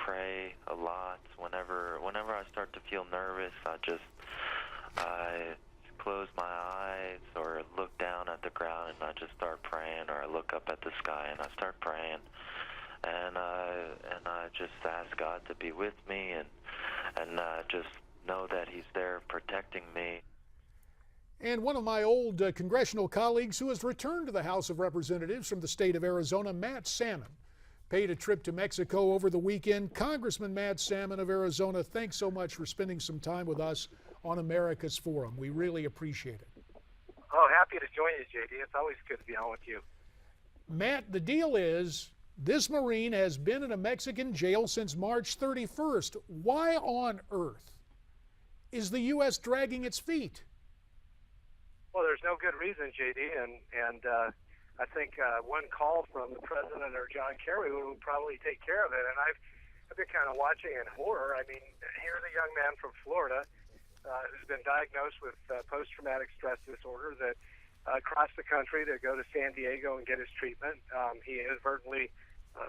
pray a lot. Whenever I start to feel nervous, I close my eyes or look down at the ground and I just start praying, or I look up at the sky and I start praying, and I just ask God to be with me and just know that He's there protecting me. And one of my old congressional colleagues who has returned to the House of Representatives from the state of Arizona, Matt Salmon, paid a trip to Mexico over the weekend. Congressman Matt Salmon of Arizona, thanks so much for spending some time with us on America's Forum. We really appreciate it. Oh, happy to join you, JD. It's always good to be on with you. Matt, the deal is this Marine has been in a Mexican jail since March 31st. Why on earth is the U.S. dragging its feet? Well, there's no good reason, JD, and I think one call from the president or John Kerry would probably take care of it. And I've been kind of watching in horror. I mean, here's a young man from Florida who's been diagnosed with post-traumatic stress disorder that crossed the country to go to San Diego and get his treatment. He inadvertently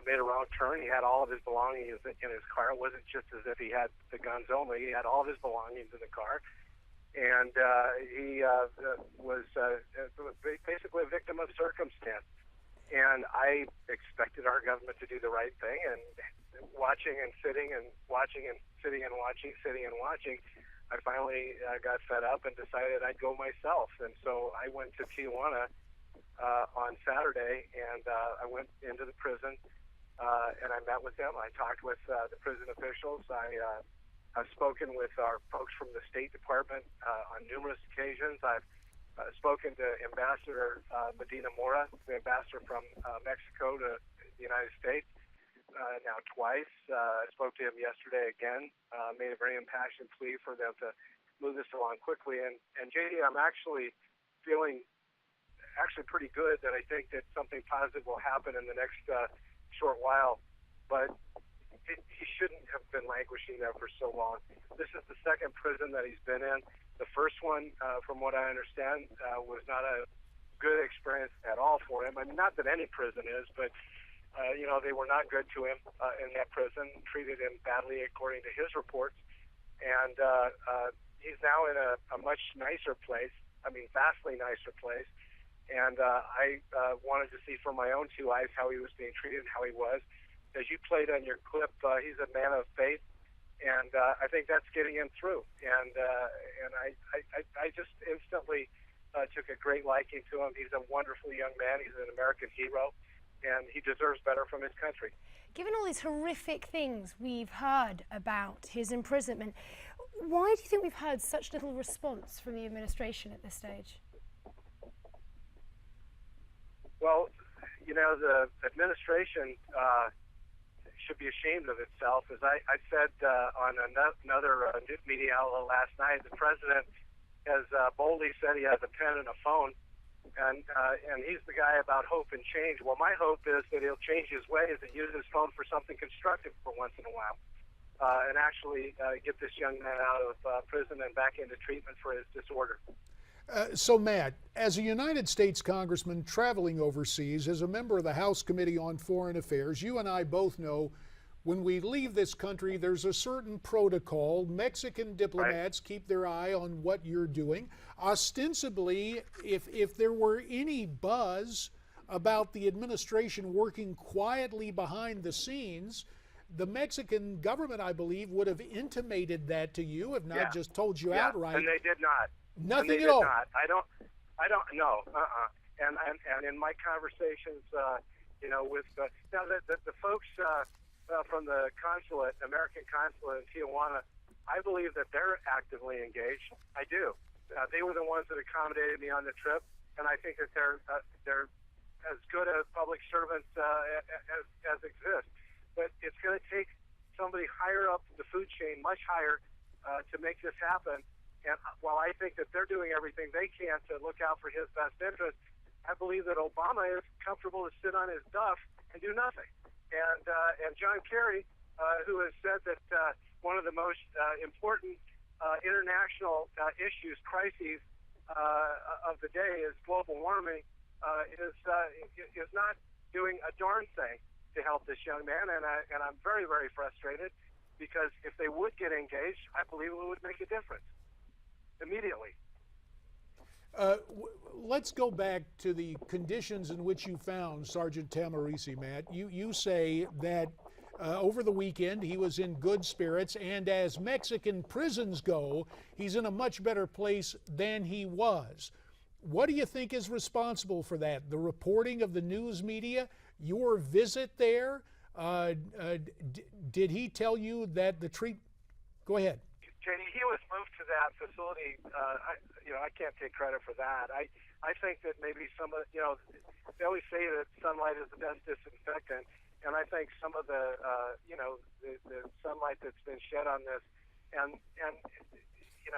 made a wrong turn. He had all of his belongings in his car. It wasn't just as if he had the guns only. He had all of his belongings in the car. And he was basically a victim of circumstance. And I expected our government to do the right thing, and watching and sitting and watching and sitting and watching, I finally got fed up and decided I'd go myself. And so I went to Tijuana on Saturday, and I went into the prison, and I met with them. I talked with the prison officials. I've spoken with our folks from the State Department on numerous occasions. I've spoken to Ambassador Medina Mora, the ambassador from Mexico to the United States, now twice. I spoke to him yesterday again, made a very impassioned plea for them to move this along quickly. And JD, I'm actually feeling pretty good that I think that something positive will happen in the next short while. But he shouldn't have been languishing there for so long. This is the second prison that he's been in. The first one, from what I understand, was not a good experience at all for him. I mean, not that any prison is, but they were not good to him in that prison, treated him badly according to his reports. And he's now in a much nicer place, vastly nicer place. And I wanted to see from my own two eyes how he was being treated and how he was. As you played on your clip, he's a man of faith, and I think that's getting him through. And I just instantly took a great liking to him. He's a wonderful young man. He's an American hero, and he deserves better from his country. Given all these horrific things we've heard about his imprisonment, why do you think we've heard such little response from the administration at this stage? Well, the administration should be ashamed of itself. As I said on another news media outlet last night, the president has boldly said he has a pen and a phone, and he's the guy about hope and change. Well, my hope is that he'll change his ways and use his phone for something constructive for once in a while, and actually get this young man out of prison and back into treatment for his disorder. So, Matt, as a United States congressman traveling overseas, as a member of the House Committee on Foreign Affairs, you and I both know when we leave this country, there's a certain protocol. Mexican diplomats keep their eye on what you're doing. Ostensibly, if there were any buzz about the administration working quietly behind the scenes, the Mexican government, I believe, would have intimated that to you, if not just told you outright. And they did not. Nothing at all. Not. I don't know. And in my conversations, with the folks from the consulate, American consulate in Tijuana, I believe that they're actively engaged. I do. They were the ones that accommodated me on the trip, and I think that they're as good a public servants as exist. But it's going to take somebody higher up the food chain, much higher, to make this happen. And while I think that they're doing everything they can to look out for his best interest, I believe that Obama is comfortable to sit on his duff and do nothing. And John Kerry, who has said that one of the most important international crises of the day is global warming, is not doing a darn thing to help this young man, and I'm very, very frustrated because if they would get engaged, I believe it would make a difference immediately. Let's go back to the conditions in which you found Sergeant Tamarisi, Matt. You say that over the weekend he was in good spirits, and as Mexican prisons go, he's in a much better place than he was. What do you think is responsible for that? The reporting of the news media? Your visit there? Did he tell you that the treat? Go ahead. JD, he was moved to that facility. I can't take credit for that. I think that maybe some of, they always say that sunlight is the best disinfectant, and I think some of the sunlight that's been shed on this, and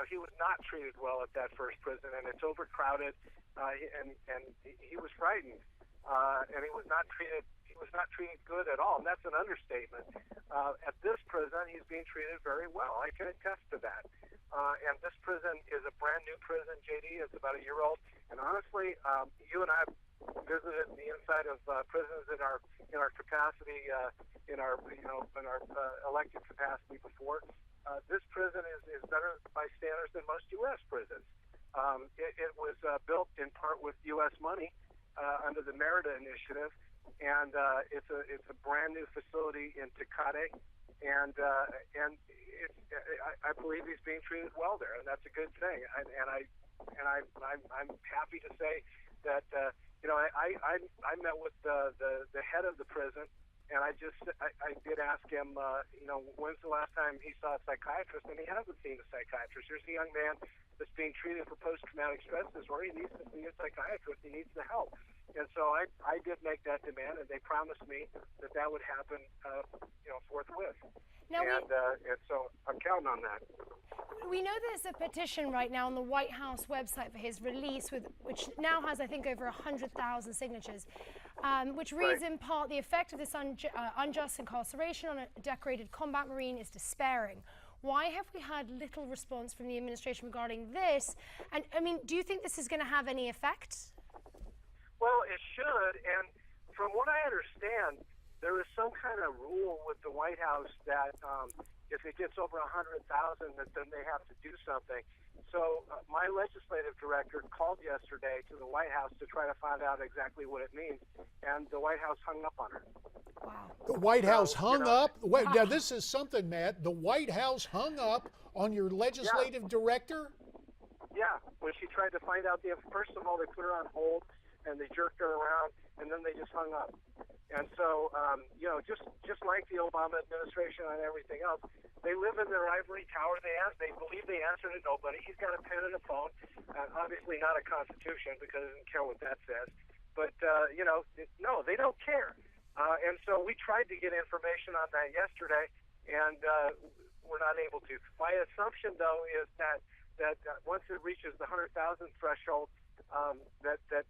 he was not treated well at that first prison, and it's overcrowded, and he was frightened, and he was not treated. He was not treated good at all, and that's an understatement. At this prison, he's being treated very well. I can attest to that. And this prison is a brand new prison, JD. It's about a year old. And honestly, you and I visited the inside of prisons in our capacity, in our elected capacity before. This prison is better by standards than most U.S. prisons. It was built in part with U.S. money under the Merida Initiative. And it's a brand new facility in Tecate, and I believe he's being treated well there, and that's a good thing. I'm happy to say that I met with the head of the prison, and I did ask him when's the last time he saw a psychiatrist, and he hasn't seen a psychiatrist. Here's a young man that's being treated for post-traumatic stress disorder. He needs to see a psychiatrist. He needs the help. And so I did make that demand, and they promised me that would happen, forthwith. Now and so I'm counting on that. We know there's a petition right now on the White House website for his release, which now has, I think, over 100,000 signatures, which reads in part, the effect of this unjust incarceration on a decorated combat Marine is despairing. Why have we had little response from the administration regarding this? And, I mean, do you think this is going to have any effect? Well, it should, and from what I understand, there is some kind of rule with the White House that if it gets over 100,000, that then they have to do something. So my legislative director called yesterday to the White House to try to find out exactly what it means, and the White House hung up on her. Wow. The White House hung up? Wait, now this is something, Matt. The White House hung up on your legislative director? Yeah, when she tried to find out first of all, they put her on hold, and they jerked her around, and then they just hung up. And so, just like the Obama administration and everything else, they live in their ivory tower. They believe they answer to nobody. He's got a pen and a phone, obviously not a constitution because he doesn't care what that says. But, no, they don't care. And so we tried to get information on that yesterday, and we're not able to. My assumption, though, is that once it reaches the 100,000 threshold, that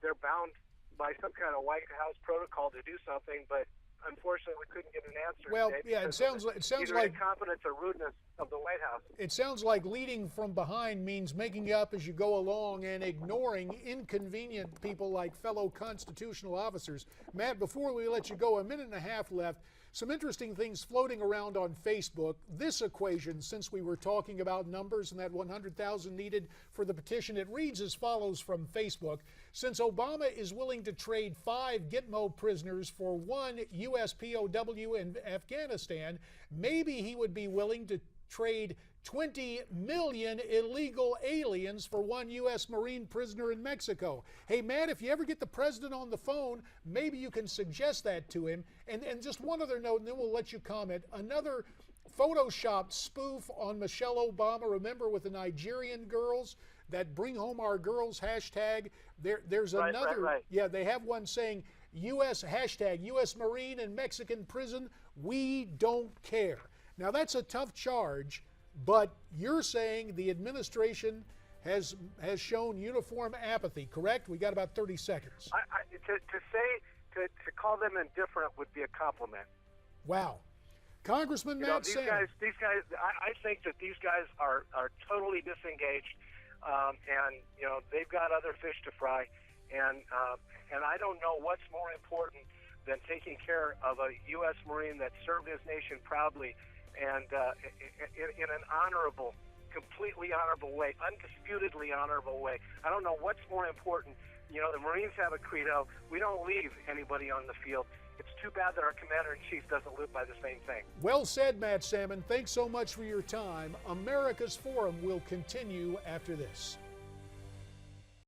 they're bound by some kind of White House protocol to do something, but unfortunately we couldn't get an answer. Well, today yeah, it sounds like incompetence or rudeness of the White House. It sounds like leading from behind means making up as you go along and ignoring inconvenient people like fellow constitutional officers. Matt, before we let you go, a minute and a half left. Some interesting things floating around on Facebook. This equation, since we were talking about numbers and that 100,000 needed for the petition, it reads as follows from Facebook. Since Obama is willing to trade 5 Gitmo prisoners for 1 U.S. POW in Afghanistan, maybe he would be willing to trade 20 million illegal aliens for 1 U.S. Marine prisoner in Mexico. Hey, Matt, if you ever get the president on the phone, maybe you can suggest that to him. And just one other note, and then we'll let you comment. Another photoshopped spoof on Michelle Obama, remember, with the Nigerian girls, that Bring Home Our Girls hashtag. There's another, right. Yeah, they have one saying hashtag U.S. Marine in Mexican prison, we don't care. Now, that's a tough charge, but you're saying the administration has shown uniform apathy, correct? We got about 30 seconds. To call them indifferent would be a compliment. Wow. Congressman Matt Salmon. These guys, I think that these guys are totally disengaged, and they've got other fish to fry, and I don't know what's more important than taking care of a U.S. Marine that served his nation proudly and in an honorable, completely honorable way, undisputedly honorable way. I don't know what's more important. You know, the Marines have a credo. We don't leave anybody on the field. It's too bad that our Commander-in-Chief doesn't live by the same thing. Well said, Matt Salmon. Thanks so much for your time. America's Forum will continue after this.